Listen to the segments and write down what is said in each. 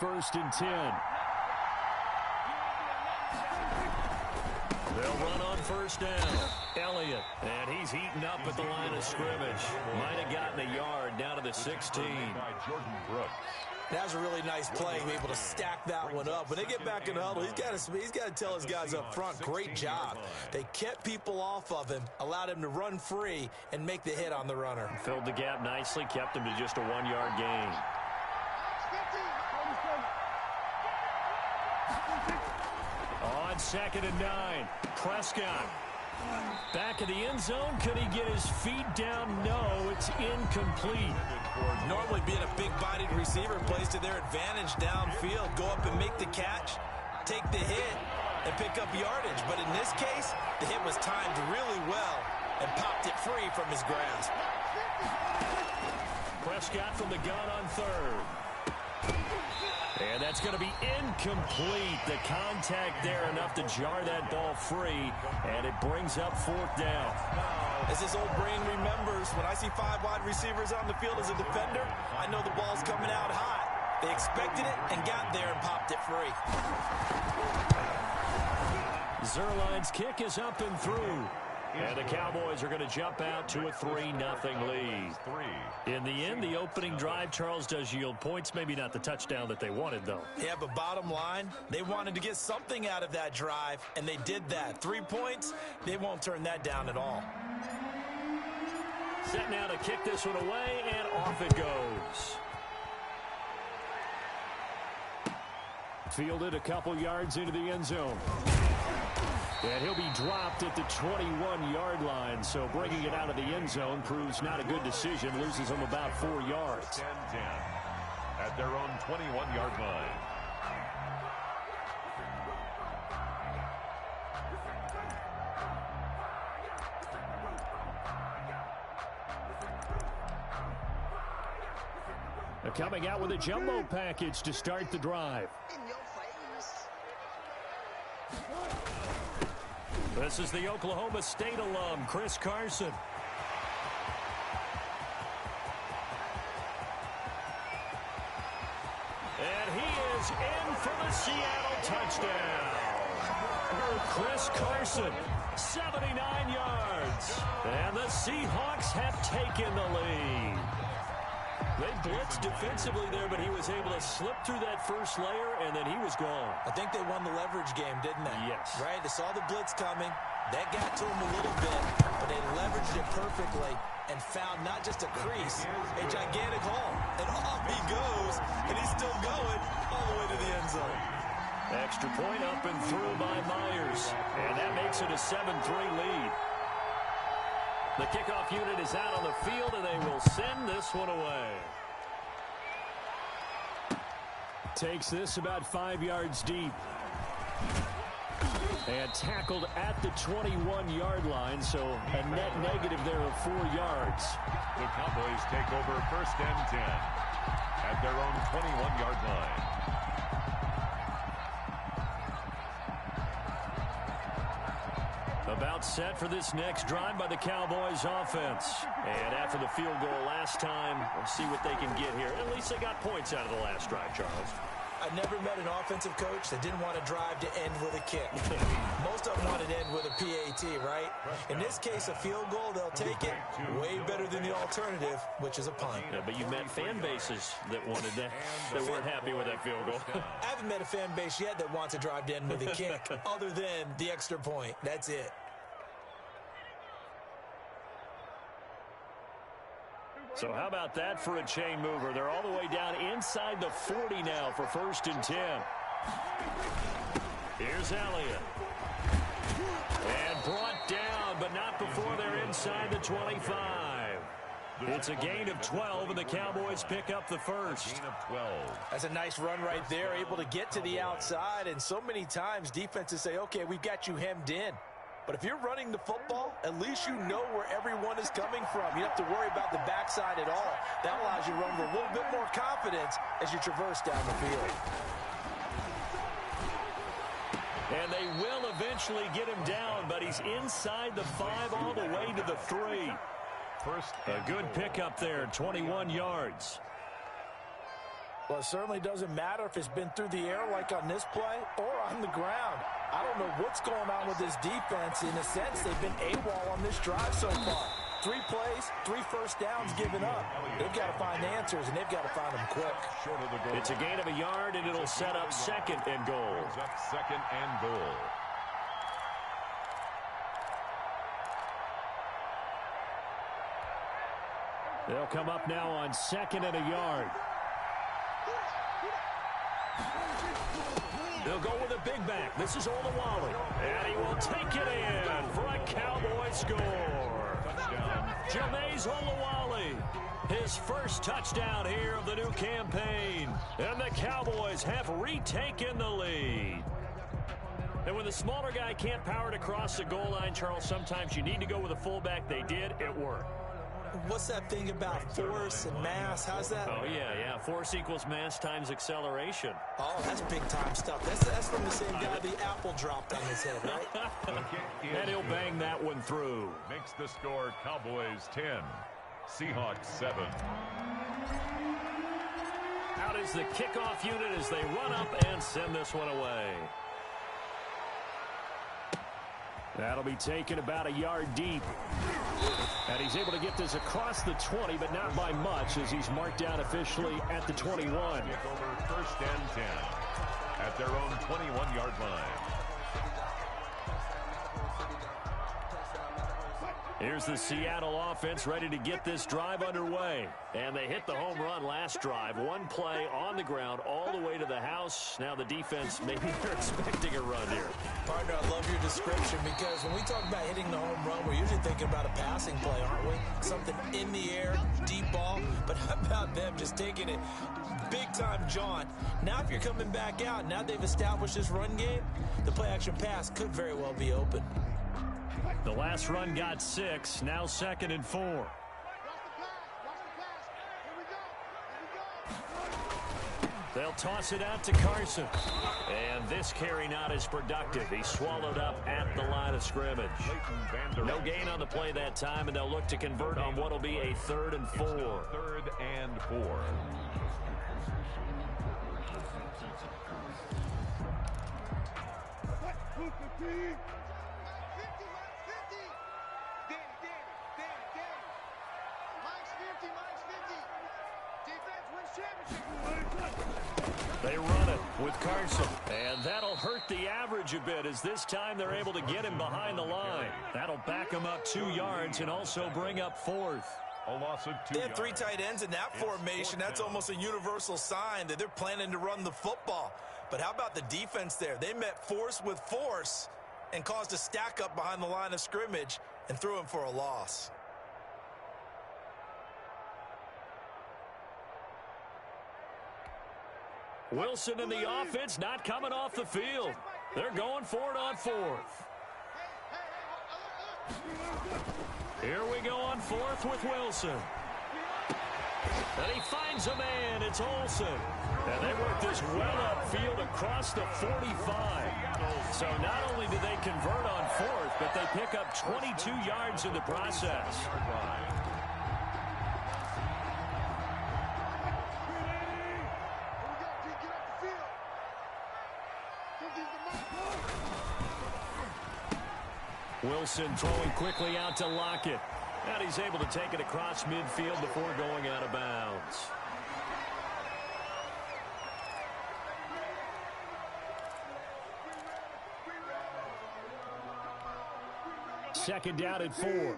First and 10. They'll run on first down. Elliott, and he's heating up at the line of scrimmage. Might have gotten a yard down to the 16. That was a really nice play, able to stack that one up. When they get back in the huddle, he's got to tell his guys up front, great job. They kept people off of him, allowed him to run free, and make the hit on the runner. Filled the gap nicely, kept him to just a 1-yard gain. On 2nd and 9, Prescott. Back in the end zone, could he get his feet down? No, it's incomplete. Normally being a big-bodied receiver plays to their advantage downfield. Go up and make the catch, take the hit, and pick up yardage. But in this case, the hit was timed really well and popped it free from his grasp. Prescott from the gun on 3rd. And that's going to be incomplete. The contact there enough to jar that ball free, and it brings up 4th down. As his old brain remembers, when I see 5 wide receivers on the field as a defender, I know the ball's coming out hot. They expected it and got there and popped it free. Zuerlein's kick is up and through. And the Cowboys are going to jump out to a 3-0 lead. In the end, the opening drive, Charles, does yield points. Maybe not the touchdown that they wanted, though. Yeah, but bottom line, they wanted to get something out of that drive, and they did that. 3 points, they won't turn that down at all. Set now to kick this one away, and off it goes. Fielded a couple yards into the end zone. And he'll be dropped at the 21-yard line, so bringing it out of the end zone proves not a good decision, loses him about 4 yards. 10-10 at their own 21-yard line. They're coming out with a jumbo package to start the drive. This is the Oklahoma State alum, Chris Carson. And he is in for the Seattle touchdown. Chris Carson, 79 yards. And the Seahawks have taken the lead. They blitzed defensively there, but he was able to slip through that first layer, and then he was gone. I think they won the leverage game, didn't they? Yes. Right? They saw the blitz coming. That got to him a little bit, but they leveraged it perfectly and found not just a crease, a gigantic hole. And off he goes, and he's still going all the way to the end zone. Extra point up and through by Myers, and that makes it a 7-3 lead. The kickoff unit is out on the field, and they will send this one away. Takes this about 5 yards deep. And tackled at the 21-yard line, so a net negative there of 4 yards. The Cowboys take over 1st and 10 at their own 21-yard line. About set for this next drive by the Cowboys offense. And after the field goal last time, we'll see what they can get here. At least they got points out of the last drive, Charles. I never met an offensive coach that didn't want a drive to end with a kick. Most of them want it to end with a PAT, right? In this case, a field goal, they'll take it. Way better than the alternative, which is a punt. Yeah, but you met fan bases that wanted that, that weren't happy with that field goal. I haven't met a fan base yet that wants a drive to end with a kick, other than the extra point. That's it. So how about that for a chain mover? They're all the way down inside the 40 now for 1st and 10. Here's Elliott. And brought down, but not before they're inside the 25. It's a gain of 12, and the Cowboys pick up the first. Gain of 12. That's a nice run right there, able to get to the outside. And so many times defenses say, okay, we've got you hemmed in. But if you're running the football, at least you know where everyone is coming from. You don't have to worry about the backside at all. That allows you to run with a little bit more confidence as you traverse down the field. And they will eventually get him down, but he's inside the 5 all the way to the 3. First, a good pickup there, 21 yards. Well, it certainly doesn't matter if it's been through the air like on this play or on the ground. I don't know what's going on with this defense. In a sense, they've been AWOL on this drive so far. 3 plays, 3 first downs given up. They've got to find answers, and they've got to find them quick. It's a gain of a yard, and it'll set up 2nd and goal. Second and goal. They'll come up now on 2nd and a yard. They'll go with a big back. This is Olawale. And he will take it in for a Cowboy score. Touchdown. Jameis Olawale. His first touchdown here of the new campaign. And the Cowboys have retaken the lead. And when the smaller guy can't power it across the goal line, Charles, sometimes you need to go with a fullback. They did. It worked. What's that thing about force and mass? How's that? Oh, yeah. Force equals mass times acceleration. Oh, that's big-time stuff. That's from the same guy the apple dropped on his head, right? And he'll bang that one through. Makes the score Cowboys 10, Seahawks 7. Out is the kickoff unit as they run up and send this one away. That'll be taken about a yard deep. And he's able to get this across the 20, but not by much as he's marked down officially at the 21. Take over 1st and 10 at their own 21-yard line. Here's the Seattle offense ready to get this drive underway. And they hit the home run last drive. 1 play on the ground all the way to the house. Now the defense, maybe they're expecting a run here. Partner, I love your description because when we talk about hitting the home run, we're usually thinking about a passing play, aren't we? Something in the air, deep ball. But how about them just taking it big-time jaunt? Now if you're coming back out, now they've established this run game, the play-action pass could very well be open. The last run got 6, now 2nd and 4. They'll toss it out to Carson. And this carry not as productive. He's swallowed up at the line of scrimmage. No gain on the play that time, and they'll look to convert on what will be a 3rd and 4. 3rd and 4. They run it with Carson. And that'll hurt the average a bit as this time they're able to get him behind the line. That'll back him up 2 yards and also bring up 4th. A loss of 2 They have 3 tight ends in that formation. That's almost a universal sign that they're planning to run the football. But how about the defense there? They met force with force and caused a stack up behind the line of scrimmage and threw him for a loss. Wilson and the offense not coming off the field. They're going for it on 4th. Here we go on 4th with Wilson. And he finds a man. It's Olsen. And they work this well upfield across the 45. So not only do they convert on 4th, but they pick up 22 yards in the process. Wilson throwing quickly out to Lockett. And he's able to take it across midfield before going out of bounds. Second down at 4. Double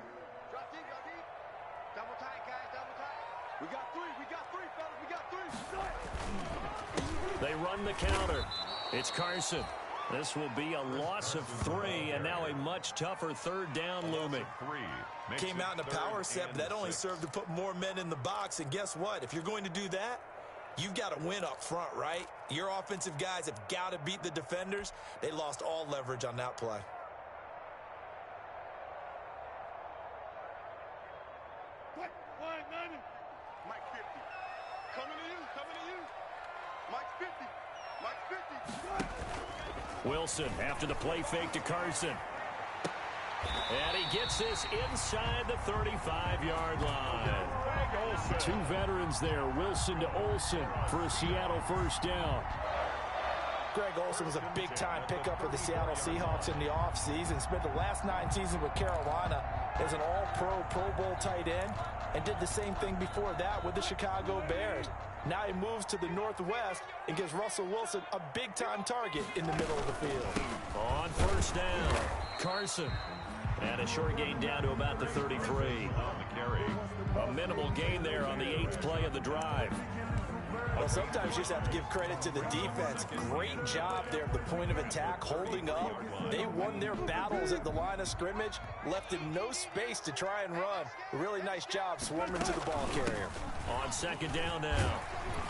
tight, guys, double tight. We got 3, fellas, we got 3. They run the counter. It's Carson. This will be a loss of 3, and now a much tougher 3rd down looming. Came out in a power set, but that only served to put more men in the box. And guess what? If you're going to do that, you've got to win up front, right? Your offensive guys have got to beat the defenders. They lost all leverage on that play. Mike 50. Coming to you. Mike 50. Mike 50. Wilson after the play fake to Carson. And he gets this inside the 35-yard line. Two veterans there, Wilson to Olsen for a Seattle first down. Greg Olsen was a big-time pickup for the Seattle Seahawks in the offseason. Spent the last 9 seasons with Carolina as an all-pro, Pro Bowl tight end, and did the same thing before that with the Chicago Bears. Now he moves to the Northwest and gives Russell Wilson a big-time target in the middle of the field. On first down, Carson. And a short gain down to about the 33. A minimal gain there on the 8th play of the drive. Well, sometimes you just have to give credit to the defense. Great job there at the point of attack, holding up. They won their battles at the line of scrimmage, left him no space to try and run. A really nice job swarming to the ball carrier. On second down now,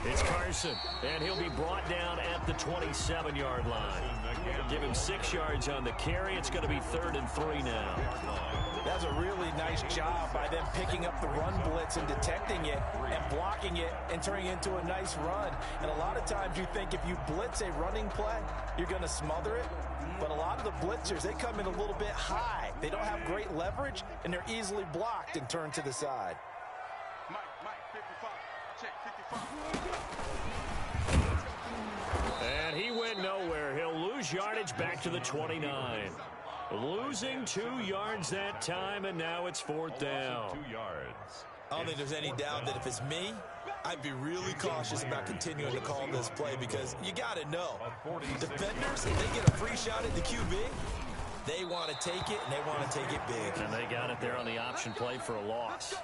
it's Carson, and he'll be brought down at the 27-yard line. Give him 6 yards on the carry. It's going to be 3rd and 3 now. That's a really nice job by them picking up the run blitz and detecting it and blocking it and turning it into a nice run. And a lot of times you think if you blitz a running play, you're going to smother it. But a lot of the blitzers, they come in a little bit high. They don't have great leverage, and they're easily blocked and turned to the side. Mike, 55. Check, 55. And he went nowhere. He'll lose yardage back to the 29. Losing 2 yards that time, and now it's 4th down. 2 yards. I don't think there's any doubt that if it's me, I'd be really cautious about continuing to call this play because you got to know, defenders, if they get a free shot at the QB, they want to take it, and they want to take it big. And they got it there on the option play for a loss.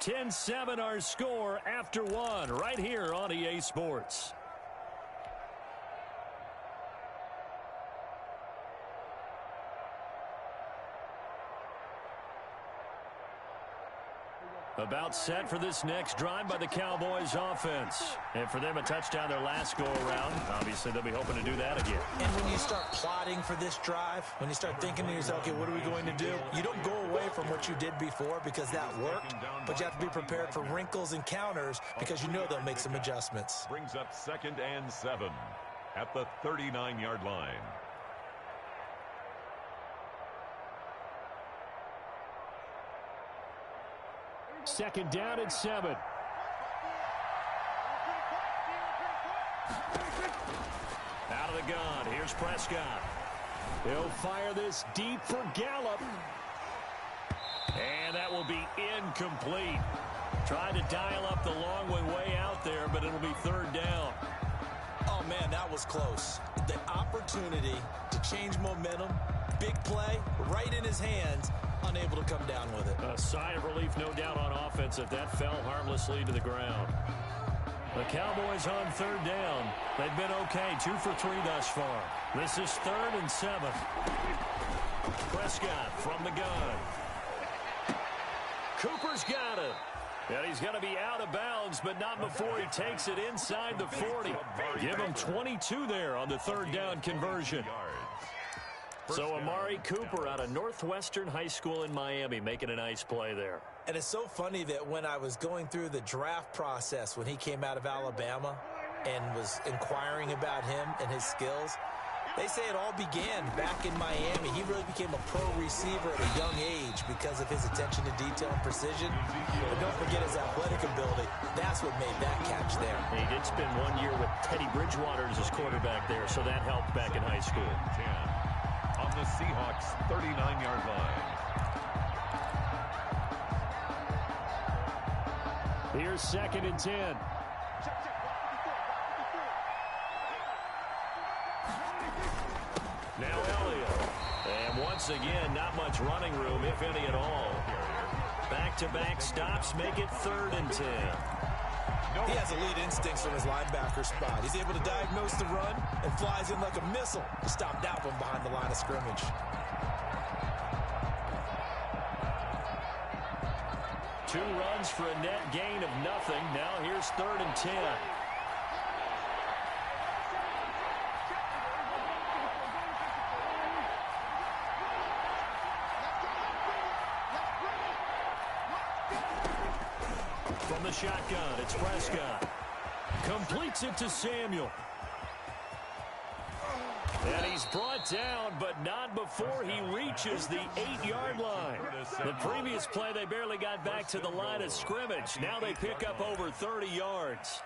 10-7 our score after 1 right here on EA Sports. About set for this next drive by the Cowboys offense. And for them, a touchdown their last go-around. Obviously, they'll be hoping to do that again. And when you start plotting for this drive, when you start thinking to yourself, okay, what are we going to do? You don't go away from what you did before because that worked, but you have to be prepared for wrinkles and counters because you know they'll make some adjustments. Brings up 2nd and 7 at the 39-yard line. Second down and 7. Out of the gun. Here's Prescott. He'll fire this deep for Gallup. And that will be incomplete. Trying to dial up the long one way out there, but it'll be 3rd down. Oh, man, that was close. The opportunity to change momentum, big play, right in his hands, unable to come down with it. A sigh of relief, no doubt, on offense if that fell harmlessly to the ground. The Cowboys on 3rd down. They've been okay, 2 for 3 thus far. This is 3rd and 7. Prescott from the gun. Cooper's got it. And he's going to be out of bounds, but not before he takes it inside the 40. Give him 22 there on the 3rd down conversion. So Amari Cooper out of Northwestern High School in Miami making a nice play there. And it's so funny that when I was going through the draft process when he came out of Alabama and was inquiring about him and his skills, they say it all began back in Miami. He really became a pro receiver at a young age because of his attention to detail and precision. But don't forget his athletic ability. That's what made that catch there. He did spend 1 year with Teddy Bridgewater as his quarterback there, so that helped back in high school. 10 on the Seahawks' 39-yard line. Here's 2nd and 10. Now Elliott. And once again, not much running room, if any at all. Back-to-back stops make it 3rd and 10. He has elite instincts from his linebacker spot. He's able to diagnose the run and flies in like a missile to stop that one behind the line of scrimmage. Two runs for a net gain of nothing. Now here's 3rd and 10. From the shotgun, it's Prescott. Completes it to Samuel. And he's brought down, but not before he reaches the 8-yard line. The previous play, they barely got back to the line of scrimmage. Now they pick up over 30 yards.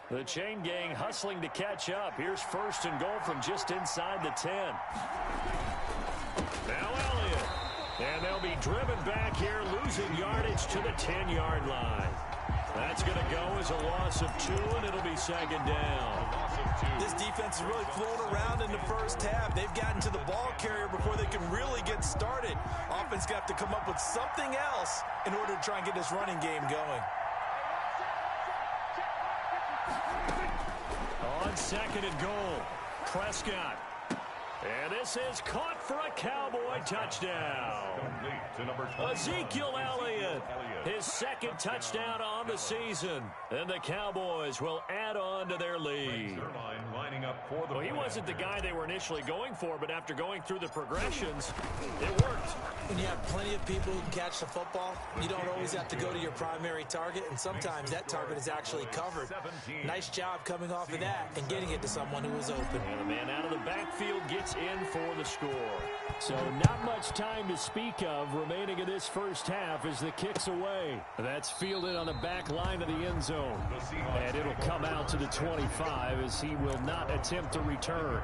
The chain gang hustling to catch up. Here's 1st and goal from just inside the 10. Now Elliott. And they'll be driven back here, losing yardage to the 10-yard line. That's going to go as a loss of 2, and it'll be 2nd down. This defense is really flown around in the first half. They've gotten to the ball carrier before they can really get started. Offense got to come up with something else in order to try and get this running game going. On 2nd and goal, Prescott. And this is caught for a Cowboy touchdown. Ezekiel Elliott, his 2nd touchdown on the season. And the Cowboys will add on to their lead. Well, he wasn't the guy they were initially going for, but after going through the progressions, it worked. When you have plenty of people who can catch the football, you don't always have to go to your primary target, and sometimes that target is actually covered. Nice job coming off of that and getting it to someone who was open. And the man out of the backfield gets in for the score. So not much time to speak of remaining in this first half as the kick's away. That's fielded on the back line of the end zone. And it'll come out to the 25 as he will not attempt to return.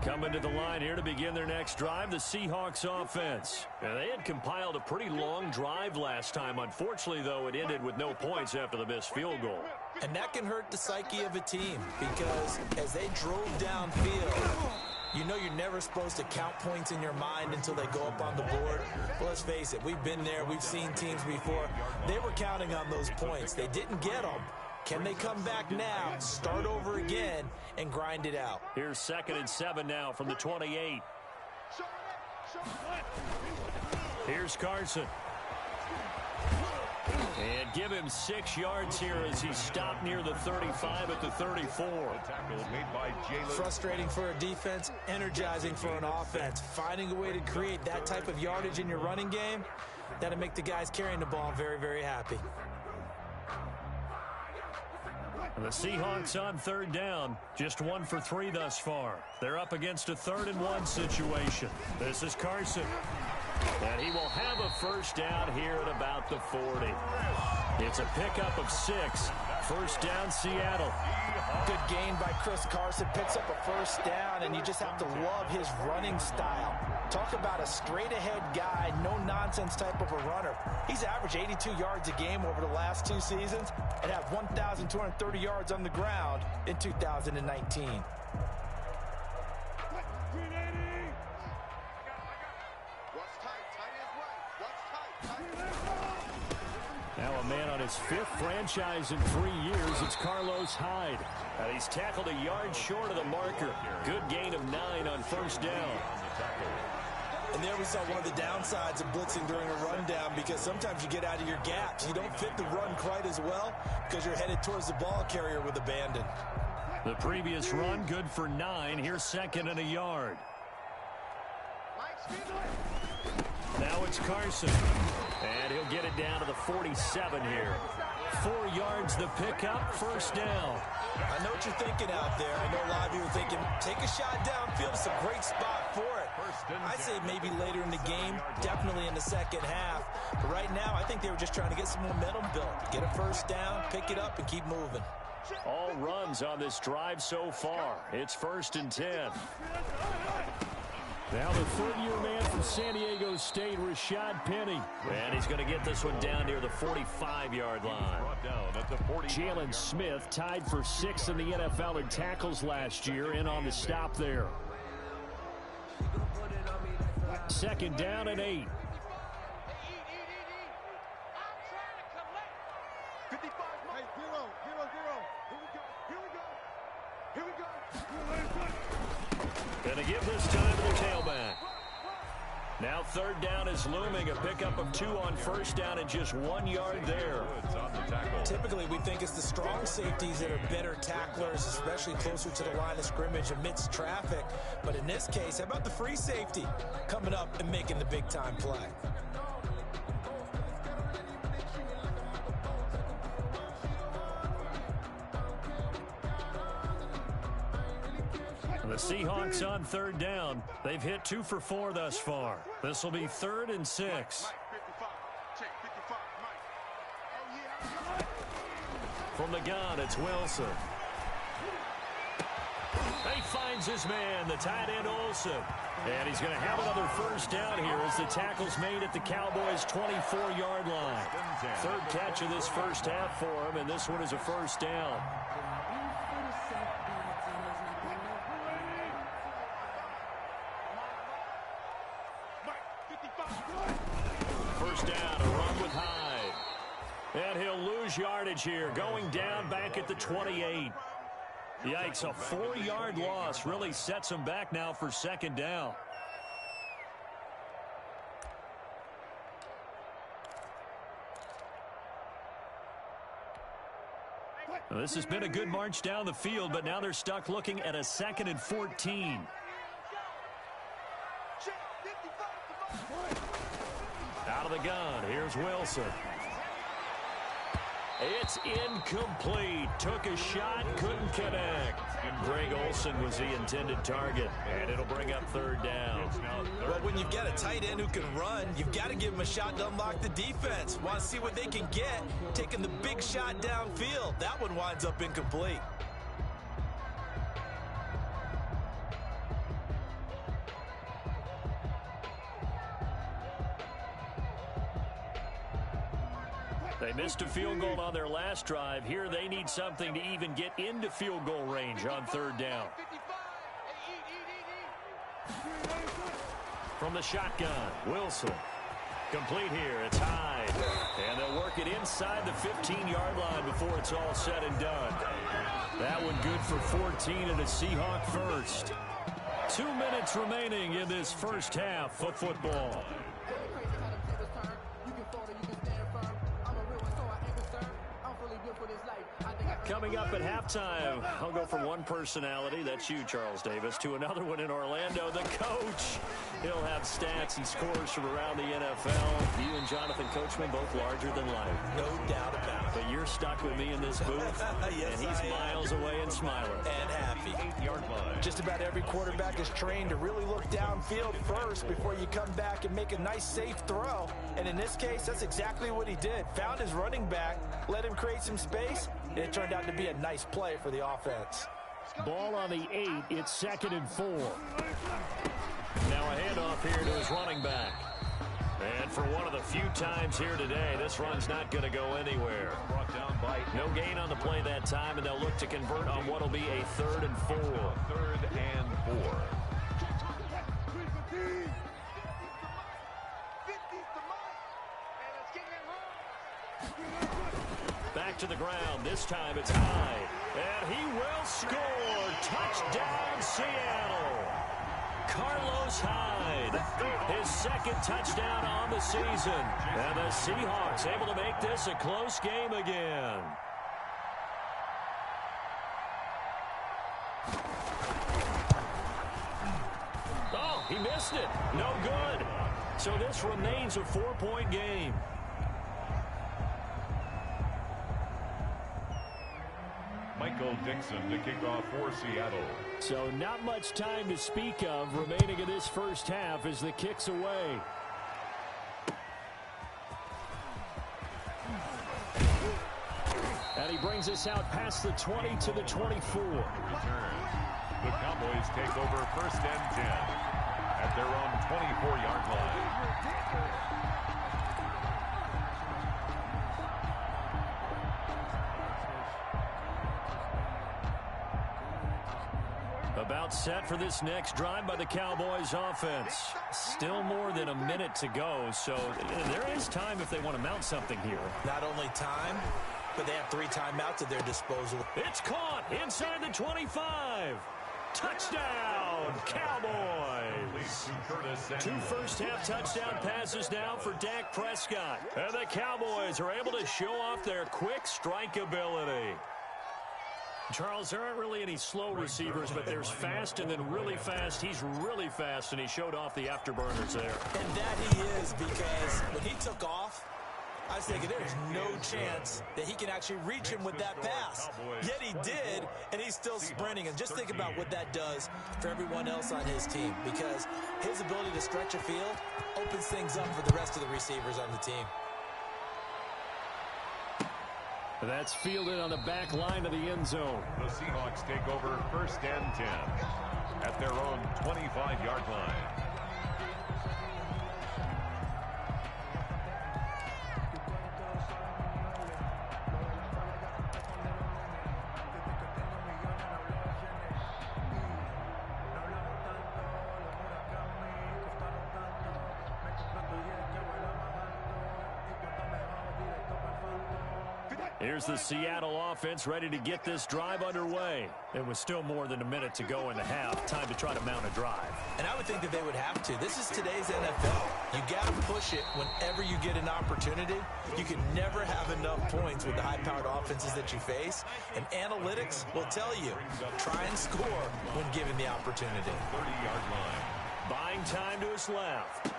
Coming to the line here to begin their next drive, the Seahawks offense. And they had compiled a pretty long drive last time. Unfortunately, though, it ended with no points after the missed field goal. And that can hurt the psyche of a team because as they drove downfield, you know you're never supposed to count points in your mind until they go up on the board. Well, let's face it, we've been there. We've seen teams before. They were counting on those points. They didn't get them. Can they come back now, start over again, and grind it out? Here's 2nd and 7 now from the 28. Here's Carson. And give him 6 yards here as he's stopped near the 35 at the 34. Frustrating for a defense, energizing for an offense. Finding a way to create that type of yardage in your running game, that'll make the guys carrying the ball very, very happy. And the Seahawks on 3rd down, just 1 for 3 thus far. They're up against a 3rd and 1 situation. This is Carson. And he will have a 1st down here at about the 40. It's a pickup of 6. 1st down, Seattle. Good gain by Chris Carson. Picks up a 1st down, and you just have to love his running style. Talk about a straight-ahead guy, no-nonsense type of a runner. He's averaged 82 yards a game over the last 2 seasons and had 1,230 yards on the ground in 2019. Now a man on his 5th franchise in 3 years. It's Carlos Hyde. And he's tackled a yard short of the marker. Good gain of 9 on 1st down. And there we saw one of the downsides of blitzing during a rundown because sometimes you get out of your gaps. You don't fit the run quite as well because you're headed towards the ball carrier with abandon. The previous run good for 9. Here's 2nd and a yard. Now it's Carson. And he'll get it down to the 47 here. 4 yards the pickup, 1st down. I know what you're thinking out there. I know a lot of you are thinking, take a shot downfield. It's a great spot for it. I say maybe later in the game, definitely in the 2nd half. But right now, I think they were just trying to get some momentum built. Get a 1st down, pick it up, and keep moving. All runs on this drive so far. It's 1st and 10. Now the 3rd-year man from San Diego State, Rashad Penny. And he's going to get this one down near the 45-yard line. Jalen Smith tied for 6th in the NFL in tackles last year, in on the stop there. 2nd down and 8. Going to give this time to the tailback. Now third down is looming. A pickup of 2 on first down and just 1 yard there. Typically, we think it's the strong safeties that are better tacklers, especially closer to the line of scrimmage amidst traffic. But in this case, how about the free safety coming up and making the big-time play? The Seahawks on third down. They've hit 2 for 4 thus far. This will be 3rd and 6. From the gun, it's Wilson. He finds his man, the tight end Olsen. And he's going to have another first down here as the tackle's made at the Cowboys' 24-yard line. 3rd catch of this first half for him, and this one is a first down. First down, a run with Hyde. And he'll lose yardage here, going down back at the 28. Yikes, a 4-yard loss really sets him back now for second down. Well, this has been a good march down the field, but now they're stuck looking at a 2nd and 14. Out of the gun, here's Wilson. It's incomplete. Took a shot, couldn't connect. Greg Olsen was the intended target, and it'll bring up 3rd down. Well, when you've got a tight end who can run, you've got to give him a shot to unlock the defense. Want to see what they can get, taking the big shot downfield. That one winds up incomplete. They missed a field goal on their last drive. Here they need something to even get into field goal range on 3rd down. From the shotgun, Wilson. Complete here, it's Hyde. And they'll work it inside the 15-yard line before it's all said and done. That one good for 14 and a Seahawk first. 2 minutes remaining in this first half of football. Coming up at halftime, I'll go from one personality, that's you, Charles Davis, to another one in Orlando, the coach. He'll have stats and scores from around the NFL. You and Jonathan Coachman, both larger than life. No doubt about it. But you're stuck with me in this booth, yes, and he's miles away and smiling. And happy. 8-yard line. Just about every quarterback is trained to really look downfield first before you come back and make a nice, safe throw. And in this case, that's exactly what he did. Found his running back, let him create some space, and it turned out to be a nice play for the offense. Ball on the 8, it's 2nd and 4. Now a handoff here to his running back. And for one of the few times here today, this run's not going to go anywhere. Brought down by no gain on the play that time, and they'll look to convert on what will be a 3rd and 4. 3rd and 4. Back to the ground. This time it's Hyde. And he will score. Touchdown, Seattle. Carlos Hyde. His 2nd touchdown on the season. And the Seahawks able to make this a close game again. Oh, he missed it. No good. So this remains a 4-point game. Michael Dixon to kick off for Seattle. So not much time to speak of remaining in this first half as the kick's away. And he brings us out past the 20 to the 24. Return. The Cowboys take over 1st and 10 at their own 24-yard line. About set for this next drive by the Cowboys offense. Still more than a minute to go, so there is time if they want to mount something here. Not only time, but they have 3 timeouts at their disposal. It's caught inside the 25. Touchdown, Cowboys. 2 first-half touchdown passes now for Dak Prescott. And the Cowboys are able to show off their quick strike ability. Charles, there aren't really any slow receivers, but there's fast and then really fast. He's really fast, and he showed off the afterburners there. And that he is, because when he took off, I was thinking there's no chance that he can actually reach him with that pass. Yet he did, and he's still sprinting. And just think about what that does for everyone else on his team, because his ability to stretch a field opens things up for the rest of the receivers on the team. That's fielded on the back line of the end zone. The Seahawks take over 1st and 10 at their own 25-yard line. Here's the Seattle offense ready to get this drive underway. It was still more than a minute to go in the half. Time to try to mount a drive. And I would think that they would have to. This is today's NFL. You got to push it whenever you get an opportunity. You can never have enough points with the high-powered offenses that you face. And analytics will tell you, try and score when given the opportunity. 30-yard line. Buying time to his left.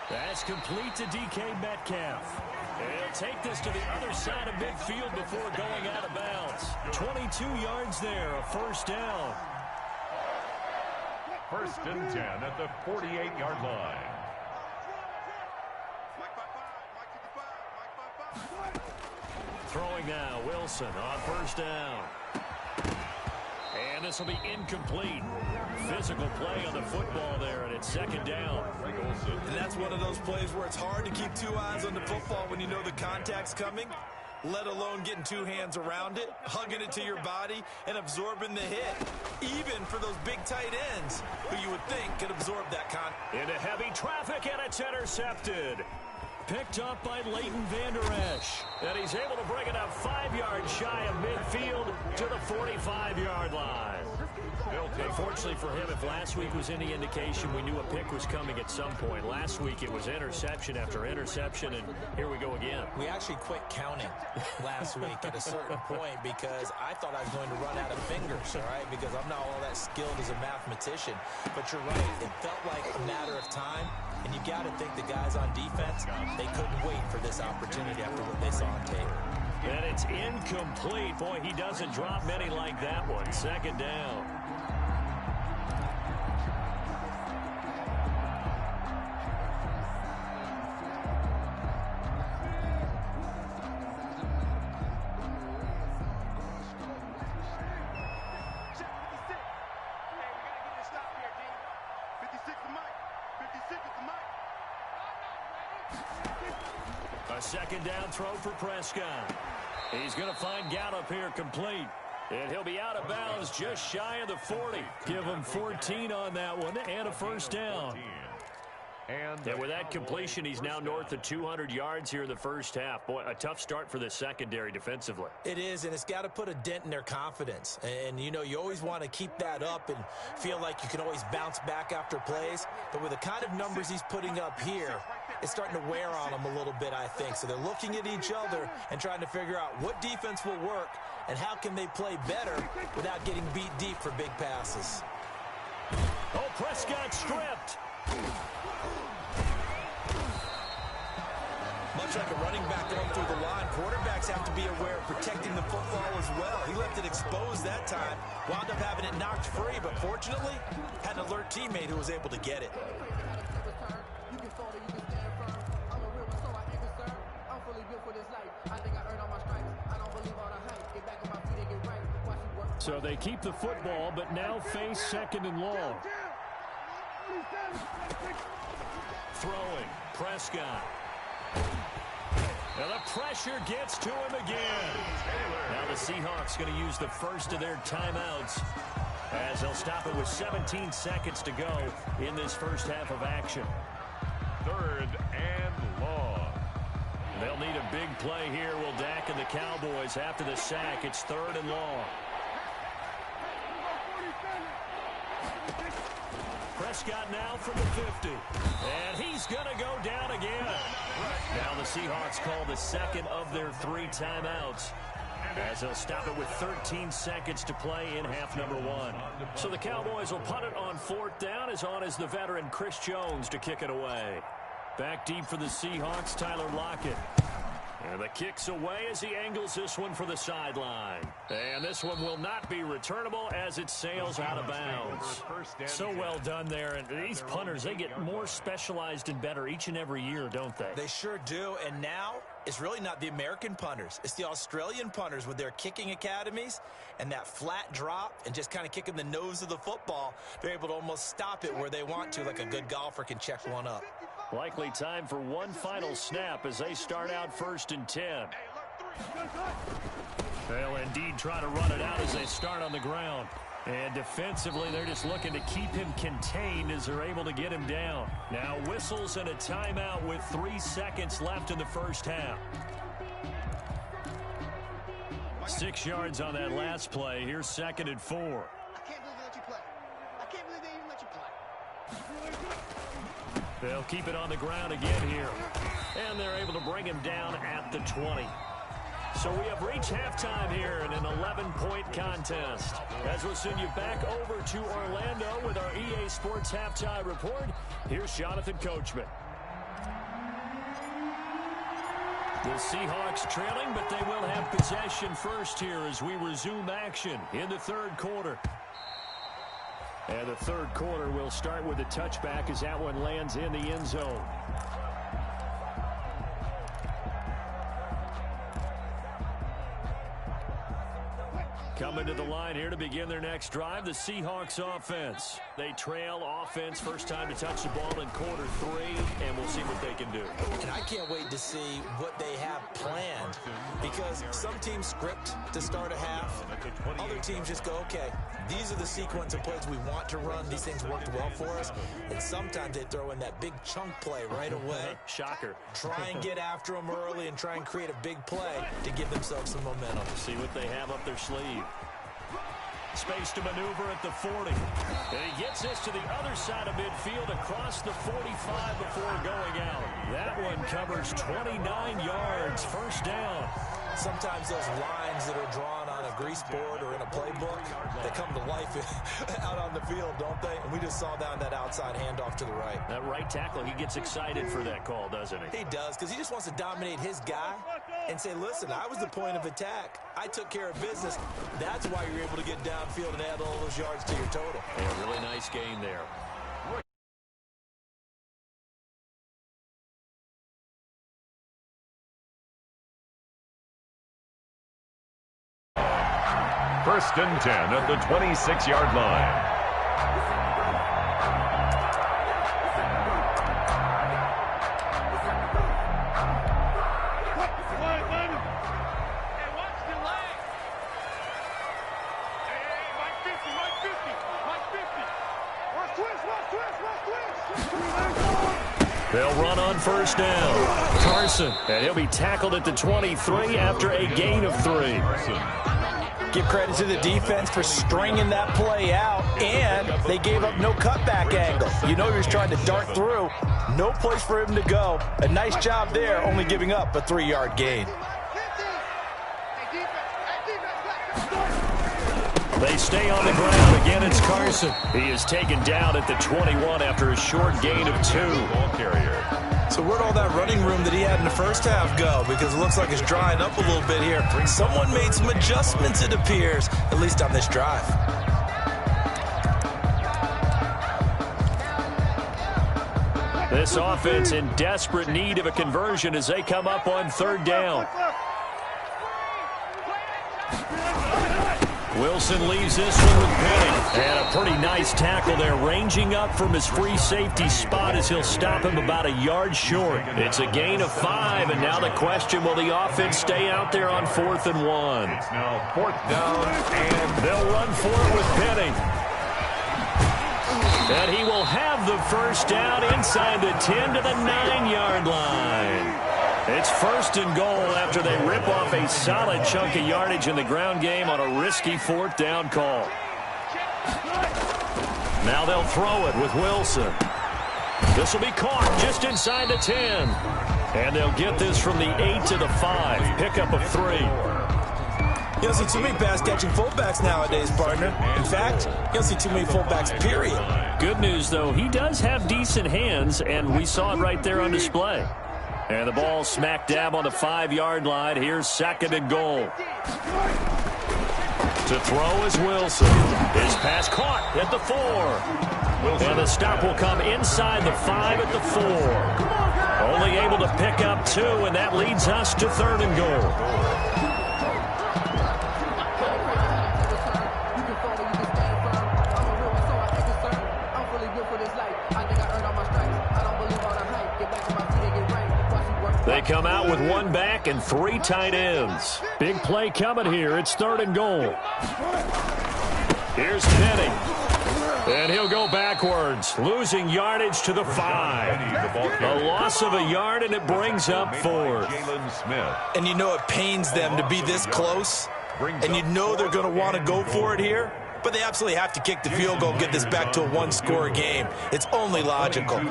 That's complete to DK Metcalf. He'll take this to the other side of midfield before going out of bounds. 22 yards there, a first down. 1st and 10 at the 48-yard line. Throwing now, Wilson on 1st down. And this will be incomplete. Physical play on the football there, and it's 2nd down. And that's one of those plays where it's hard to keep 2 eyes on the football when you know the contact's coming, let alone getting 2 hands around it, hugging it to your body, and absorbing the hit. Even for those big tight ends, who you would think could absorb that contact. Into heavy traffic, and it's intercepted. Picked up by Leighton Vander Esch. And he's able to bring it up 5 yards shy of midfield to the 45-yard line. Unfortunately for him, if last week was any indication, we knew a pick was coming at some point. Last week it was interception after interception, and here we go again. We actually quit counting last week at a certain point because I thought I was going to run out of fingers, all right, because I'm not all that skilled as a mathematician. But you're right, it felt like a matter of time, and you got to think the guys on defense, they couldn't wait for this opportunity after what they saw on tape. And it's incomplete. Boy, he doesn't drop many like that one. 2nd down. A 2nd down throw for Prescott. He's going to find Gallup here complete. And he'll be out of bounds just shy of the 40. Give him 14 on that one and a 1st down. And with that completion, he's now north of 200 yards here in the 1st half. Boy, a tough start for the secondary defensively. It is, and it's got to put a dent in their confidence. And, you know, you always want to keep that up and feel like you can always bounce back after plays. But with the kind of numbers he's putting up here, it's starting to wear on them a little bit, I think. So they're looking at each other and trying to figure out what defense will work and how can they play better without getting beat deep for big passes. Oh, Prescott stripped. Much like a running back going through the line, quarterbacks have to be aware of protecting the football as well. He left it exposed that time, wound up having it knocked free, but fortunately, had an alert teammate who was able to get it. So they keep the football, but now face 2nd and long. Throwing, Prescott. And the pressure gets to him again. Now the Seahawks going to use the first of their timeouts as they'll stop it with 17 seconds to go in this 1st half of action. 3rd and long. They'll need a big play here, will Dak and the Cowboys after the sack. It's 3rd and long. Prescott now from the 50. And he's going to go down again. Now the Seahawks call the second of their 3 timeouts, as they'll stop it with 13 seconds to play in half number 1. So the Cowboys will punt it on 4th down, as on is the veteran Chris Jones to kick it away. Back deep for the Seahawks, Tyler Lockett. And the kick's away as he angles this one for the sideline. And this one will not be returnable as it sails out of bounds. So well done there. And these punters, they get more specialized and better each and every year, don't they? They sure do. And now it's really not the American punters. It's the Australian punters with their kicking academies and that flat drop and just kind of kicking the nose of the football. They're able to almost stop it where they want to, like a good golfer can check one up. Likely time for one final snap as they start out 1st and 10. They'll indeed try to run it out as they start on the ground. And defensively, they're just looking to keep him contained as they're able to get him down. Now whistles and a timeout with 3 seconds left in the first half. 6 yards on that last play. Here's 2nd and 4. I can't believe they let you play. I can't believe they even let you play. They'll keep it on the ground again here. And they're able to bring him down at the 20. So we have reached halftime here in an 11-point contest. As we'll send you back over to Orlando with our EA Sports Halftime Report, here's Jonathan Coachman. The Seahawks trailing, but they will have possession first here as we resume action in the 3rd quarter. And the 3rd quarter will start with a touchback as that one lands in the end zone. Coming to the line here to begin their next drive, the Seahawks offense. They trail offense, first time to touch the ball in quarter 3, and we'll see what they can do. And I can't wait to see what they have planned, because some teams script to start a half. Other teams just go, okay, these are the sequence of plays we want to run. These things worked well for us. And sometimes they throw in that big chunk play right away. Shocker. Try and get after them early and try and create a big play to give themselves some momentum. See what they have up their sleeve. Space to maneuver at the 40. And he gets this to the other side of midfield across the 45 before going out. That one covers 29 yards, first down. Sometimes those lines that are drawn on a grease board or in a playbook, they come to life out on the field, don't they? And we just saw down that outside handoff to the right. That right tackle, he gets excited for that call, doesn't he? He does, because he just wants to dominate his guy and say, listen, I was the point of attack. I took care of business. That's why you're able to get downfield and add all those yards to your total. A really nice gain there. First and 10 at the 26-yard line. They'll run on first down. Carson, and he'll be tackled at the 23 after a gain of 3. Give credit to the defense for stringing that play out, and they gave up no cutback angle. You know he was trying to dart through. No place for him to go. A nice job there, only giving up a 3-yard gain. They stay on the ground. Again, it's Carson. He is taken down at the 21 after a short gain of 2. Ball carrier. So where'd all that running room that he had in the first half go? Because it looks like it's drying up a little bit here. Someone made some adjustments, it appears, at least on this drive. This offense in desperate need of a conversion as they come up on 3rd down. Wilson leaves this one with Penny. And a pretty nice tackle there, ranging up from his free safety spot as he'll stop him about a yard short. It's a gain of 5, and now the question, will the offense stay out there on 4th and 1? It's now 4th down, and they'll run for it with Penny. And he will have the first down inside the 10 to the 9-yard line. It's 1st and goal after they rip off a solid chunk of yardage in the ground game on a risky 4th down call. Now they'll throw it with Wilson. This will be caught just inside the 10. And they'll get this from the 8 to the 5. Pickup of 3. You don't see too many pass-catching fullbacks nowadays, partner. In fact, you don't see too many fullbacks, period. Good news, though, he does have decent hands, and we saw it right there on display. And the ball smack dab on the 5-yard line. Here's 2nd and goal. To throw is Wilson. His pass caught at the 4. And the stop will come inside the 5 at the 4. Only able to pick up 2, and that leads us to 3rd and goal. They come out with 1 back and 3 tight ends. Big play coming here. It's 3rd and goal. Here's Penny. And he'll go backwards, losing yardage to the 5. A loss of a yard, and it brings up 4th. And you know it pains them to be this close. And you know they're going to want to go for it here. But they absolutely have to kick the field goal and get this back to a 1-score game. It's only logical.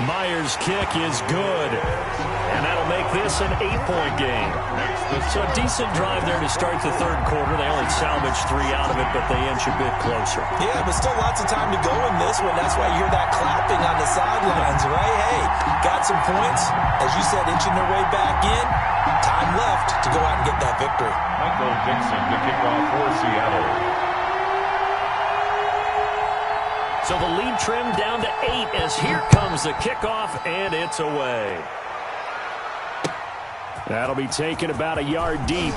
Myers' kick is good, and that'll make this an 8-point game. So a decent drive there to start the 3rd quarter. They only salvaged 3 out of it, but they inch a bit closer. Yeah, but still lots of time to go in this one. That's why you hear that clapping on the sidelines, right? Hey, got some points. As you said, inching their way back in. Time left to go out and get that victory. Michael Dixon to kick off for Seattle. So the lead trimmed down to 8 as here comes the kickoff, and it's away. That'll be taken about a yard deep.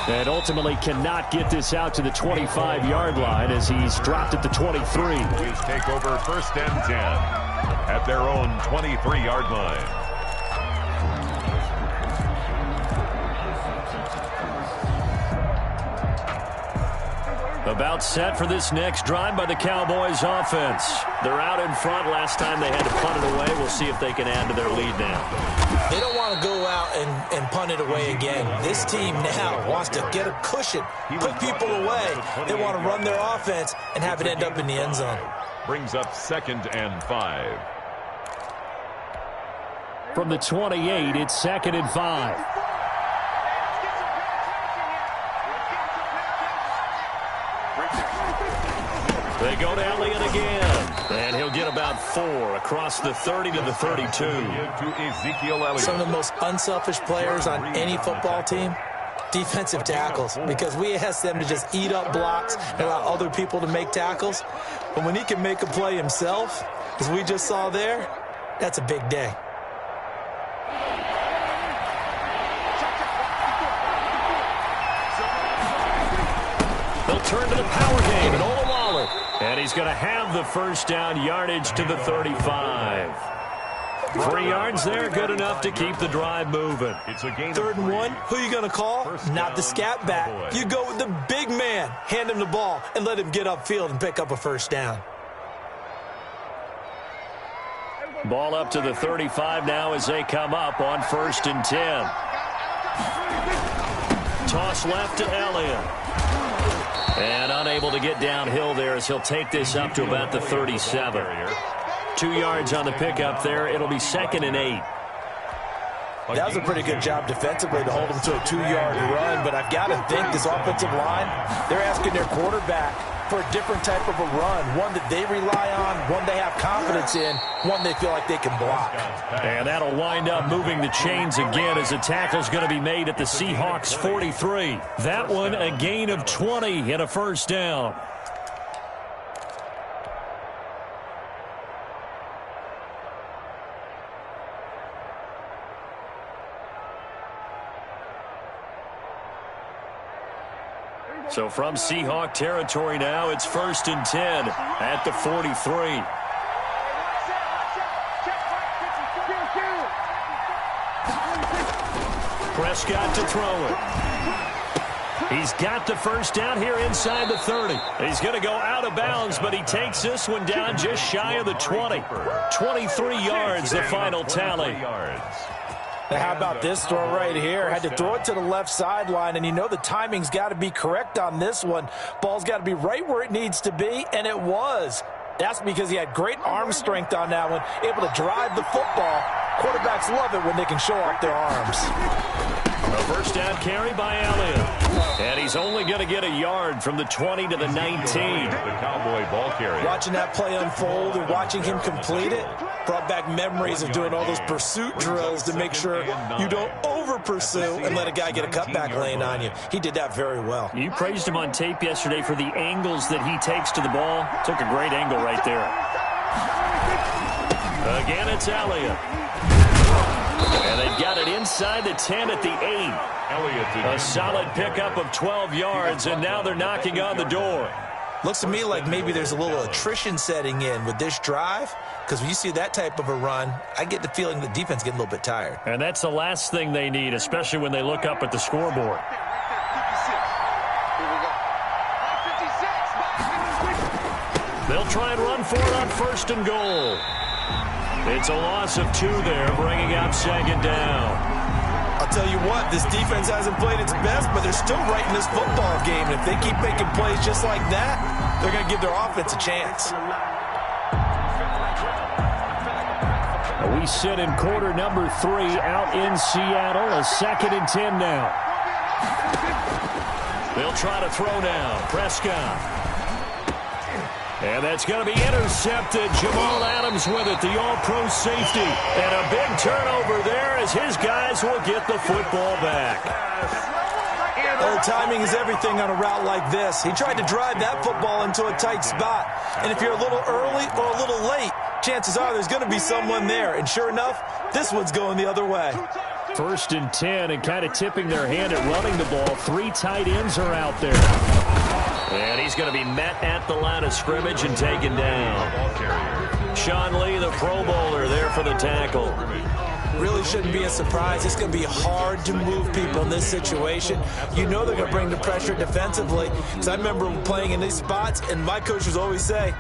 And ultimately cannot get this out to the 25-yard line as he's dropped at the 23. Please take over 1st and 10 at their own 23-yard line. About set for this next drive by the Cowboys offense. They're out in front. Last time they had to punt it away. We'll see if they can add to their lead now. They don't want to go out and punt it away again. This team now wants to get a cushion, put people away. They want to run their offense and have it end up in the end zone. Brings up 2nd and 5. From the 28, it's 2nd and 5. They go to Elliott again, and he'll get about 4 across the 30 to the 32. Some of the most unselfish players on any football team, defensive tackles, because we ask them to just eat up blocks and allow other people to make tackles. But when he can make a play himself, as we just saw there, that's a big day. They'll turn to the power game, and Olawale. And he's going to have the 1st down, yardage to the 35. 3 yards there, good enough to keep the drive moving. It's a gain 3rd and 1, who are you going to call? Not the scat back. You go with the big man, hand him the ball, and let him get upfield and pick up a 1st down. Ball up to the 35 now as they come up on 1st and 10. Toss left to Elliott. And unable to get downhill there as he'll take this up to about the 37. 2 yards on the pickup there. It'll be 2nd and 8. That was a pretty good job defensively to hold him to a 2-yard run, but I've got to think this offensive line, they're asking their quarterback for a different type of a run, one that they rely on, one they have confidence in, one they feel like they can block. And that'll wind up moving the chains again as the tackle's going to be made at the Seahawks 43. That one a gain of 20 and a 1st down. So from Seahawk territory now, it's 1st and 10 at the 43. Prescott to throw it. He's got the 1st down here inside the 30. He's going to go out of bounds, but he takes this one down just shy of the 20. 23 yards, the final tally. Now, how about this throw right here? Had to throw it to the left sideline, and you know the timing's got to be correct on this one. Ball's got to be right where it needs to be, and it was. That's because he had great arm strength on that one, able to drive the football. Quarterbacks love it when they can show off their arms. A first down carry by Elliott. And he's only going to get a yard from the 20 to the 19. The Cowboy ball carrier. Watching that play unfold and watching him complete it brought back memories of doing all those pursuit drills to make sure you don't over-pursue and let a guy get a cutback lane on you. He did that very well. You praised him on tape yesterday for the angles that he takes to the ball. Took a great angle right there. Again, it's Elliott. And they've got it inside the 10 at the 8. A solid pickup of 12 yards, and now they're knocking on the door. Looks to me like maybe there's a little attrition setting in with this drive, because when you see that type of a run, I get the feeling the defense getting a little bit tired. And that's the last thing they need, especially when they look up at the scoreboard. They'll try and run for it on first and goal. It's a loss of 2 there, bringing up second down. I'll tell you what, this defense hasn't played its best, but they're still right in this football game. And if they keep making plays just like that, they're going to give their offense a chance. We sit in quarter number 3 out in Seattle. A 2nd and 10 now. They'll try to throw now. Prescott. And that's going to be intercepted. Jamal Adams with it, the all-pro safety. And a big turnover there as his guys will get the football back. Oh, timing is everything on a route like this. He tried to drive that football into a tight spot. And if you're a little early or a little late, chances are there's going to be someone there. And sure enough, this one's going the other way. 1st and 10, and kind of tipping their hand at running the ball. 3 tight ends are out there. And he's going to be met at the line of scrimmage and taken down. Sean Lee, the Pro Bowler, there for the tackle. Really shouldn't be a surprise. It's going to be hard to move people in this situation. You know they're going to bring the pressure defensively. Because I remember playing in these spots, and my coaches always say,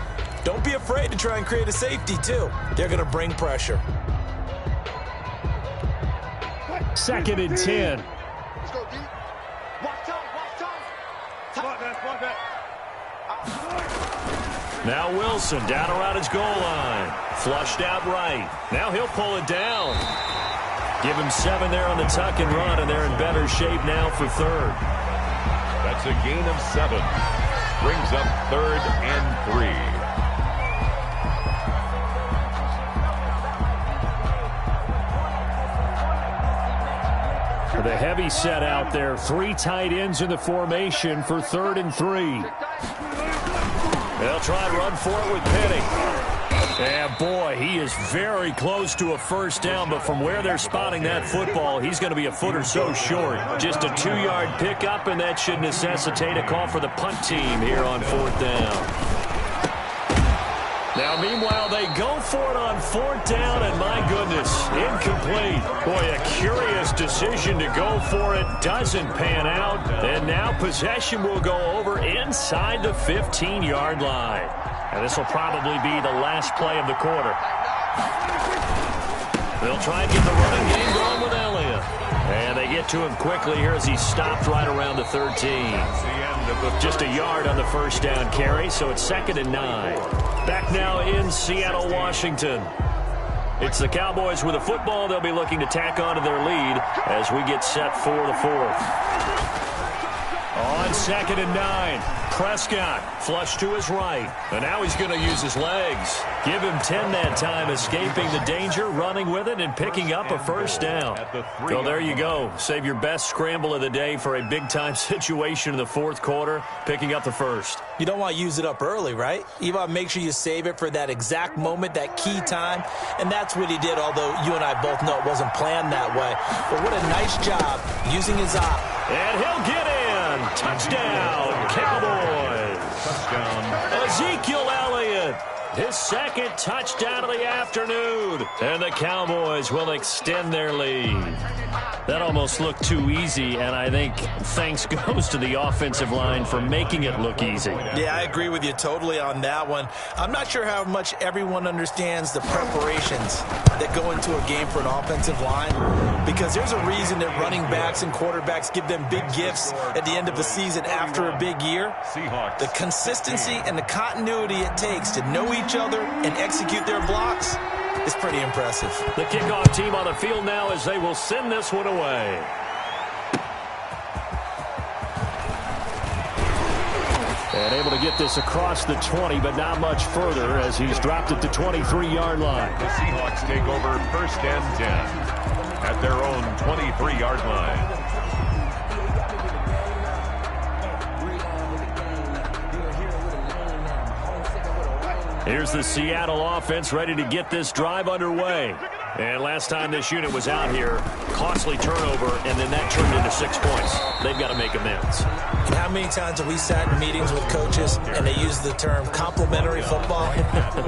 don't be afraid to try and create a safety, too. They're going to bring pressure. 2nd and 10. Let's go, D. Watch out, watch out. Spot that. Now Wilson down around his goal line. Flushed out right. Now he'll pull it down. Give him 7 there on the tuck and run, and they're in better shape now for 3rd. That's a gain of 7. Brings up 3rd and 3. The heavy set out there. 3 tight ends in the formation for 3rd and 3. They'll try and run for it with Penny. And boy, he is very close to a first down, but from where they're spotting that football, he's going to be a foot or so short. Just a 2-yard pickup, and that should necessitate a call for the punt team here on 4th down. Now, meanwhile, they go for it on 4th down, and my goodness, incomplete. Boy, a curious decision to go for it. Doesn't pan out. And now possession will go over inside the 15-yard line. And this will probably be the last play of the quarter. They'll try and get the running game going with Elliott. And they get to him quickly here as he stopped right around the 13. Just a yard on the first down carry, so it's 2nd and 9. Back now in Seattle, Washington. It's the Cowboys with a football. They'll be looking to tack on to their lead as we get set for the 4th. On 2nd and 9, Prescott flush to his right. And now he's going to use his legs. Give him 10 that time, escaping the danger, running with it, and picking up a first down. So there you go. Save your best scramble of the day for a big-time situation in the 4th quarter, picking up the first. You don't want to use it up early, right? You want to make sure you save it for that exact moment, that key time. And that's what he did, although you and I both know it wasn't planned that way. But what a nice job using his eye. And he'll get in. Touchdown, Cowboys. Touchdown. Ezekiel Elliott His second touchdown of the afternoon. And the Cowboys will extend their lead. That almost looked too easy, and I think thanks goes to the offensive line for making it look easy. Yeah, I agree with you totally on that one. I'm not sure how much everyone understands the preparations that go into a game for an offensive line, because there's a reason that running backs and quarterbacks give them big gifts at the end of the season after a big year. The consistency and the continuity it takes to know each other and execute their blocks is pretty impressive. The kickoff team on the field now as they will send this one away. And able to get this across the 20, but not much further as he's dropped it to 23-yard line. The Seahawks take over 1st and 10 at their own 23-yard line. Here's the Seattle offense ready to get this drive underway. And last time this unit was out here, costly turnover, and then that turned into 6 points. They've got to make amends. And how many times have we sat in meetings with coaches and they use the term complementary football?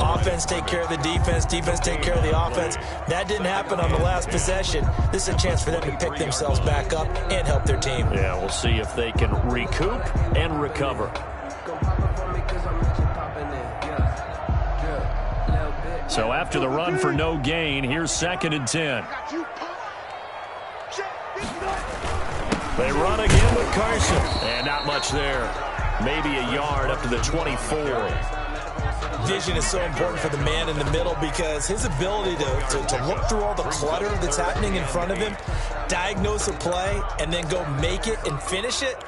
Offense take care of the defense, defense take care of the offense. That didn't happen on the last possession. This is a chance for them to pick themselves back up and help their team. Yeah, we'll see if they can recoup and recover. So after the run for no gain, here's 2nd and 10. They run again with Carson. And not much there. Maybe a yard up to the 24. Vision is so important for the man in the middle because his ability to look through all the clutter that's happening in front of him, diagnose a play, and then go make it and finish it,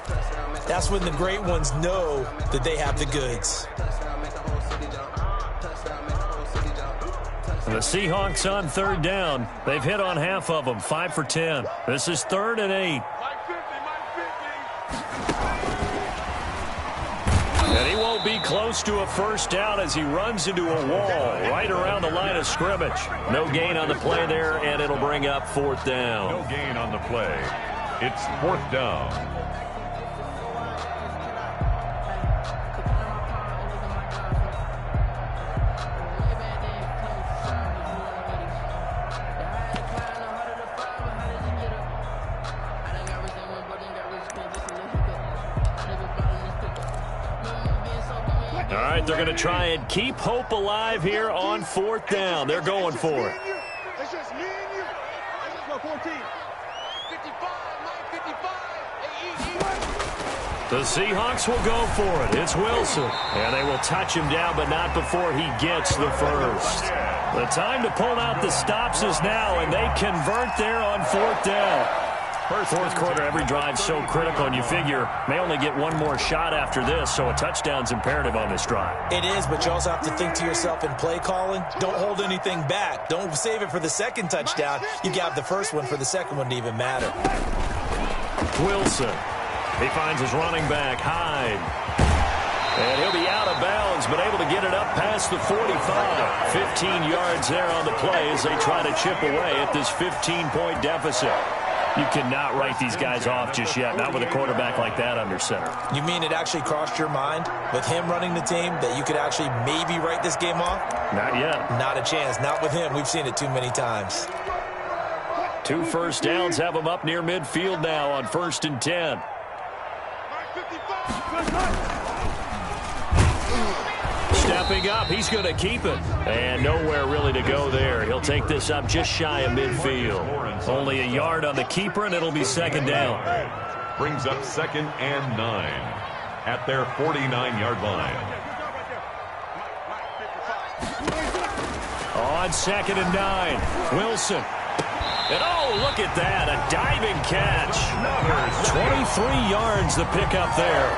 that's when the great ones know that they have the goods. The Seahawks on 3rd down. They've hit on half of them, 5 for 10. This is 3rd and 8. And he won't be close to a first down as he runs into a wall right around the line of scrimmage. No gain on the play there, and it'll bring up 4th down. No gain on the play. It's 4th down. All right, they're going to try and keep hope alive here on 4th down. They're going for it. It's just me and you. Let's go 14. 55, The Seahawks will go for it. It's Wilson. And they will touch him down, but not before he gets the first. The time to pull out the stops is now, and they convert there on 4th down. Fourth quarter, every drive so critical, and you figure may only get one more shot after this, so a touchdown's imperative on this drive. It is, but you also have to think to yourself in play calling, don't hold anything back. Don't save it for the second touchdown. You got the first one for the second one to even matter. Wilson. He finds his running back, Hyde. And he'll be out of bounds, but able to get it up past the 45. 15 yards there on the play as they try to chip away at this 15-point deficit. You cannot write these guys off just yet, not with a quarterback like that under center. You mean it actually crossed your mind with him running the team that you could actually maybe write this game off? Not yet. Not a chance. Not with him. We've seen it too many times. 2 first downs have him up near midfield now on 1st and 10. Stepping up, he's going to keep it. And nowhere really to go there. He'll take this up just shy of midfield. Only a yard on the keeper, and it'll be 2nd down. Brings up 2nd and 9 at their 49-yard line. On 2nd and 9, Wilson. And oh, look at that, a diving catch. 23 yards the pickup there.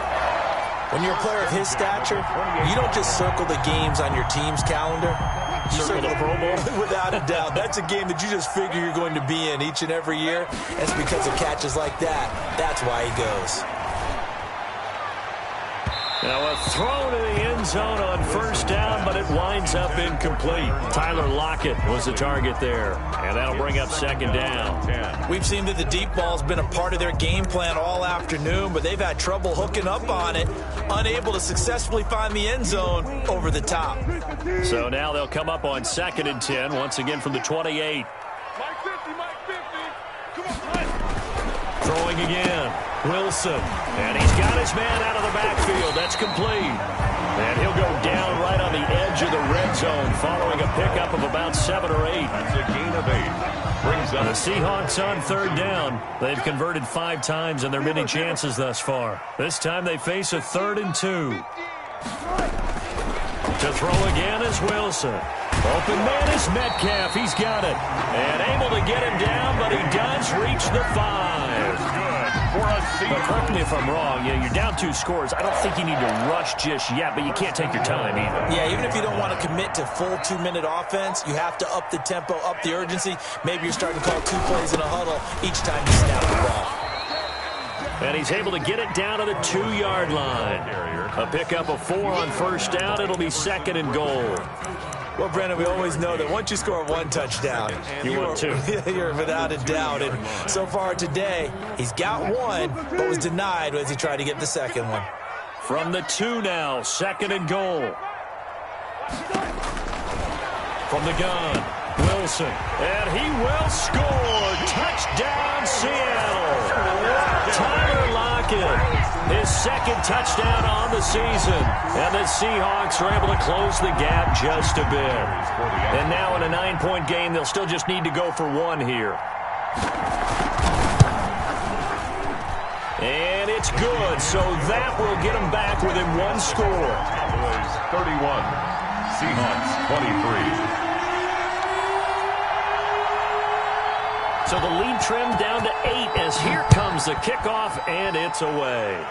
When you're a player of his stature, you don't just circle the games on your team's calendar. You Circle the Pro Bowl? Without a doubt. That's a game that you just figure you're going to be in each and every year. That's because of catches like that. That's why he goes. Now a throw to the end zone on first down, but it winds up incomplete. Tyler Lockett was the target there, and that'll bring up second down. We've seen that the deep ball's been a part of their game plan all afternoon, but they've had trouble hooking up on it, unable to successfully find the end zone over the top. So now they'll come up on 2nd and 10, once again from the 28. Mike 50, Mike 50. Come on, Mike. Throwing again. Wilson. And he's got his man out of the backfield. That's complete. And he'll go down right on the edge of the red zone following a pickup of about 7 or 8. That's a gain of 8. Brings up The Seahawks on 3rd down. They've converted 5 times in their many chances thus far. This time they face a 3rd and 2. To throw again is Wilson. Open man is Metcalf. He's got it. And able to get him down, but he does reach the 5. for a season. But correct me if I'm wrong. You're down 2 scores. I don't think you need to rush just yet, but you can't take your time either. Yeah, even if you don't want to commit to full 2-minute offense, you have to up the tempo, up the urgency. Maybe you're starting to call 2 plays in a huddle each time you snap the ball. And he's able to get it down to the 2-yard line. A pickup of 4 on first down. It'll be 2nd and goal. Well, Brandon, we always know that once you score 1 touchdown, you want 2. You're without a doubt. And so far today, he's got 1, but was denied as he tried to get the 2nd one. From the 2 now, 2nd and goal. From the gun, Wilson. And he will score. Touchdown, Seattle. Tyler Lockett. His 2nd touchdown on the season. And the Seahawks are able to close the gap just a bit. And now in a 9-point game, they'll still just need to go for 1 here. And it's good. So that will get them back within 1 score. Cowboys 31, Seahawks 23. So the lead trimmed down to 8 as here comes the kickoff, and it's away.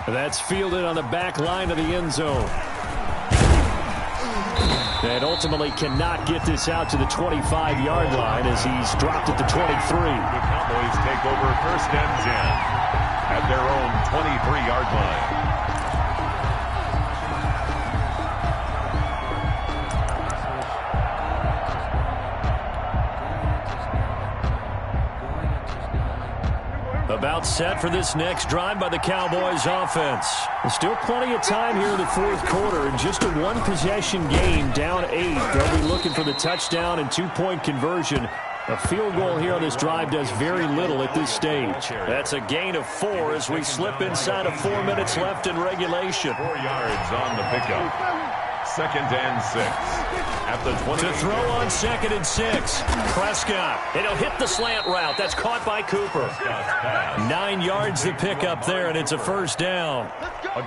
That's fielded on the back line of the end zone. And ultimately cannot get this out to the 25-yard line as he's dropped at the 23. The Cowboys take over 1st and 10 at their own 23-yard line. About set for this next drive by the Cowboys offense. There's still plenty of time here in the 4th quarter. In just a 1-possession game, down 8. They'll be looking for the touchdown and 2-point conversion. A field goal here on this drive does very little at this stage. That's a gain of 4 as we slip inside of 4 minutes left in regulation. 4 yards on the pickup. 2nd and 6. At the 20. To throw on 2nd and 6. Prescott. And he'll hit the slant route. That's caught by Cooper. 9 yards the pickup there, and it's a 1st down.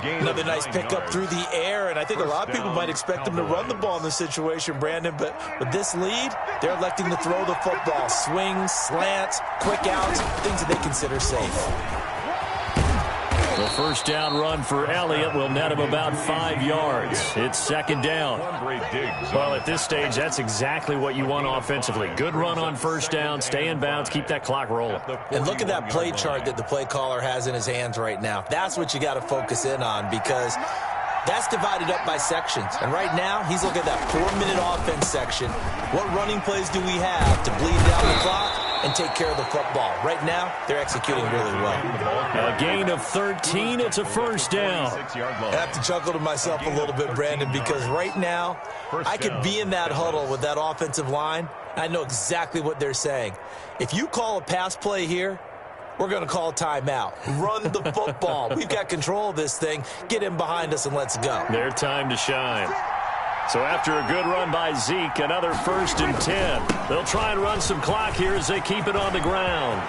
Another nice pickup through the air, and I think a lot of people might expect them to run the ball in this situation, Brandon, but with this lead, they're electing to throw the football. Swings, slants, quick outs, things that they consider safe. The 1st down run for Elliott will net him about 5 yards. It's 2nd down. Well, at this stage, that's exactly what you want offensively. Good run on 1st down, stay in bounds, keep that clock rolling. And look at that play chart that the play caller has in his hands right now. That's what you got to focus in on because that's divided up by sections. And right now, he's looking at that 4-minute offense section. What running plays do we have to bleed down the clock and take care of the football? Right now, they're executing really well. A gain of 13. It's a 1st down. I have to chuckle to myself a little bit, Brandon, because right now, I could be in that huddle with that offensive line. I know exactly what they're saying. If you call a pass play here, we're going to call timeout. Run the football. We've got control of this thing. Get him behind us and let's go. Their time to shine. So after a good run by Zeke, another 1st and 10. They'll try and run some clock here as they keep it on the ground.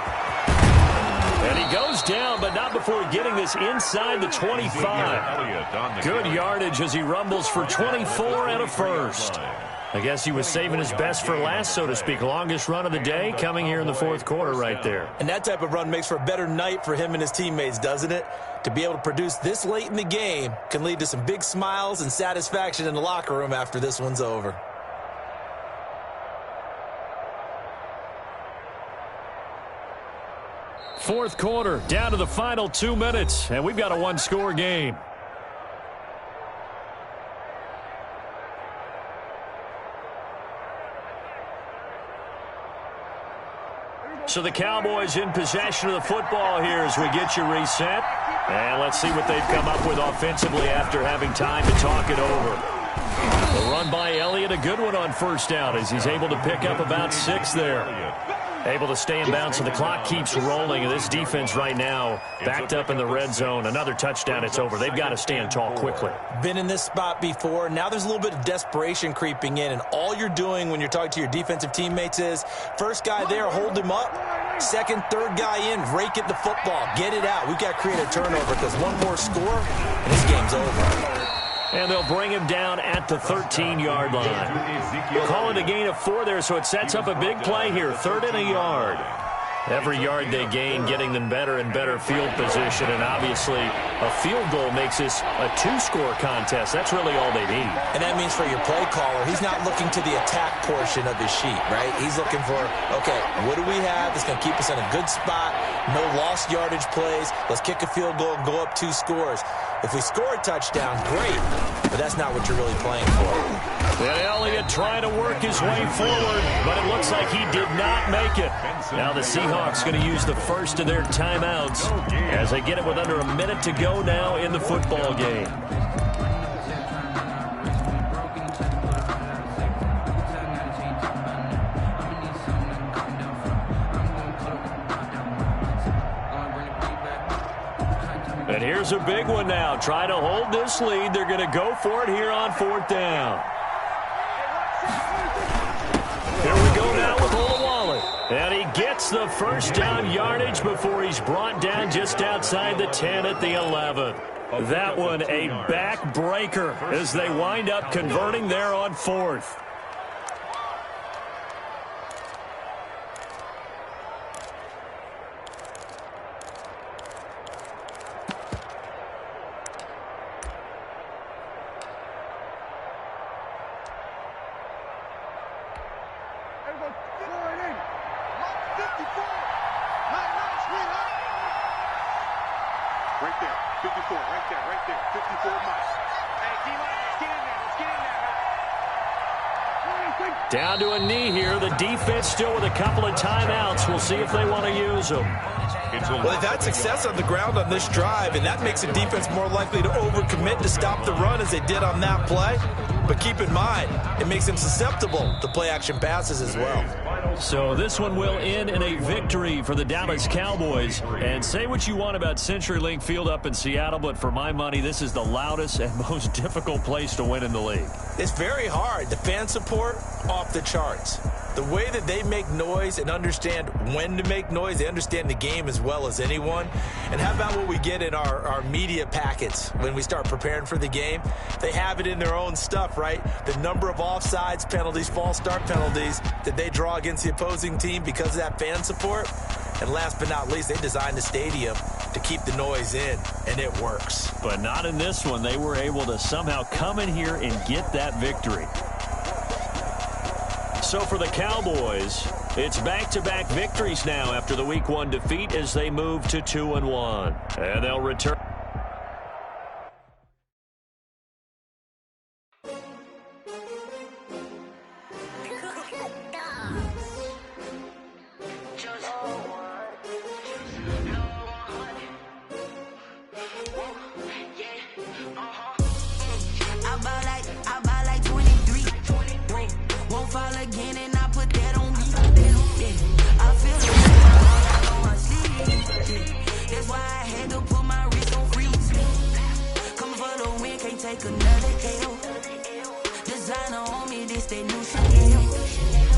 And he goes down, but not before getting this inside the 25. Good yardage as he rumbles for 24 and a 1st. I guess he was saving his best for last, so to speak. Longest run of the day coming here in the 4th quarter right there. And that type of run makes for a better night for him and his teammates, doesn't it? To be able to produce this late in the game can lead to some big smiles and satisfaction in the locker room after this one's over. fourth quarter, down to the final 2 minutes, and we've got a one-score game. So the Cowboys in possession of the football here as we get you reset. And let's see what they've come up with offensively after having time to talk it over. The run by Elliott, a good one on first down as he's able to pick up about 6 there. Able to stay in bounds, so the clock keeps rolling. And this defense right now backed up in the red zone. Another touchdown, it's over. They've got to stand tall quickly. Been in this spot before. Now there's a little bit of desperation creeping in. And all you're doing when you're talking to your defensive teammates is, first guy there, hold him up. Second, third guy in, rake at the football. Get it out. We've got to create a turnover because one more score, and this game's over. And they'll bring him down at the 13-yard line. Call it a gain of 4 there, so it sets up a big play here. 3rd and a yard. Every yard they gain, getting them better and better field position. And obviously, a field goal makes this a 2-score contest. That's really all they need. And that means for your play caller, he's not looking to the attack portion of his sheet, right? He's looking for, okay, what do we have that's going to keep us in a good spot? No lost yardage plays. Let's kick a field goal and go up 2 scores. If we score a touchdown, great, but that's not what you're really playing for. And Elliott trying to work his way forward, but it looks like he did not make it. Now the Seahawks going to use the first of their timeouts as they get it with under a minute to go now in the football game. And here's a big one now. Try to hold this lead. They're going to go for it here on 4th down. Here we go now with Olawale. And he gets the first down yardage before he's brought down just outside the 10 at the 11. That one a backbreaker as they wind up converting there on 4th. Down to a knee here. The defense still with a couple of timeouts. We'll see if they want to use them. Well, they've had success on the ground on this drive, and that makes the defense more likely to overcommit to stop the run as they did on that play. But keep in mind, it makes them susceptible to play-action passes as well. So this one will end in a victory for the Dallas Cowboys. And say what you want about CenturyLink Field up in Seattle, but for my money, this is the loudest and most difficult place to win in the league. It's very hard. The fan support, off the charts. The way that they make noise and understand when to make noise, they understand the game as well as anyone. And how about what we get in our media packets when we start preparing for the game? They have it in their own stuff, right? The number of offsides penalties, false start penalties that they draw against the opposing team because of that fan support. And last but not least, they designed the stadium to keep the noise in, and it works. But not in this one. They were able to somehow come in here and get that victory. So for the Cowboys, it's back-to-back victories now after the Week 1 defeat as they move to 2-1. And they'll return. Take another L. Designer on me, this they new Chanel.